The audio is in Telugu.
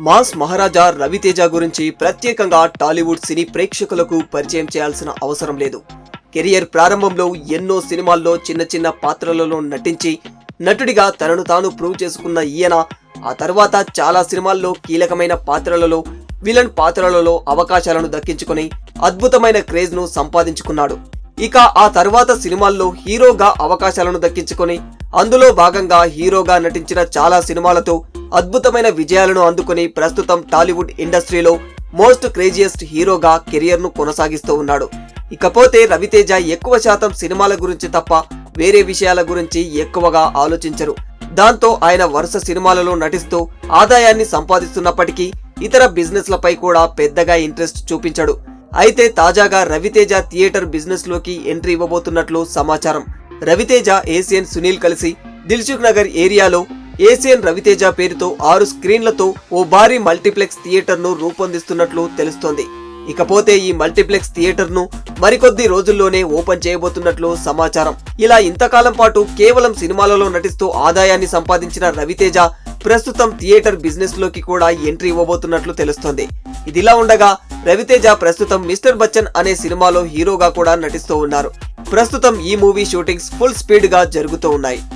మాస్ మహారాజా రవితేజ గురించి ప్రత్యేకంగా టాలీవుడ్ సినీ ప్రేక్షకులకు పరిచయం చేయాల్సిన అవసరం లేదు. కెరియర్ ప్రారంభంలో ఎన్నో సినిమాల్లో చిన్న చిన్న పాత్రలలో నటించి నటుడిగా తనను తాను ప్రూవ్ చేసుకున్న ఈయన ఆ తర్వాత చాలా సినిమాల్లో కీలకమైన పాత్రలలో, విలన్ పాత్రలలో అవకాశాలను దక్కించుకొని అద్భుతమైన క్రేజ్ ను సంపాదించుకున్నాడు. ఇక ఆ తర్వాత సినిమాల్లో హీరోగా అవకాశాలను దక్కించుకొని అందులో భాగంగా హీరోగా నటించిన చాలా సినిమాలతో అద్భుతమైన విజయాలను అందుకుని ప్రస్తుతం టాలీవుడ్ ఇండస్ట్రీలో మోస్ట్ క్రేజియస్ట్ హీరోగా కెరియర్ ను కొనసాగిస్తూ ఉన్నాడు. ఇకపోతే రవితేజ ఎక్కువ శాతం సినిమాల గురించి తప్ప వేరే విషయాల గురించి ఎక్కువగా ఆలోచించరు. దాంతో ఆయన వరుస సినిమాలలో నటిస్తూ ఆదాయాన్ని సంపాదిస్తున్నప్పటికీ ఇతర బిజినెస్ లపై కూడా పెద్దగా ఇంట్రెస్ట్ చూపించడు. అయితే తాజాగా రవితేజ థియేటర్ బిజినెస్ లోకి ఎంట్రీ ఇవ్వబోతున్నట్లు సమాచారం. రవితేజ, ఏసియన్ సునీల్ కలిసి దిల్సుఖ్ నగర్ ఏరియాలో ఏసియన్ రవితేజ పేరుతో 6 స్క్రీన్లతో ఓ భారీ మల్టీప్లెక్స్ థియేటర్ ను రూపొందిస్తున్నట్లు తెలుస్తోంది. ఇకపోతే ఈ మల్టీప్లెక్స్ థియేటర్ ను మరికొద్ది రోజుల్లోనే ఓపెన్ చేయబోతున్నట్లు సమాచారం. ఇలా ఇంతకాలం పాటు కేవలం సినిమాలలో నటిస్తూ ఆదాయాన్ని సంపాదించిన రవితేజ ప్రస్తుతం థియేటర్ బిజినెస్ లోకి కూడా ఎంట్రీ ఇవ్వబోతున్నట్లు తెలుస్తోంది. ఇదిలా ఉండగా రవితేజ ప్రస్తుతం మిస్టర్ బచ్చన్ అనే సినిమాలో హీరోగా కూడా నటిస్తూ ఉన్నారు. ప్రస్తుతం ఈ మూవీ షూటింగ్స్ ఫుల్ స్పీడ్ గా జరుగుతూ ఉన్నాయి.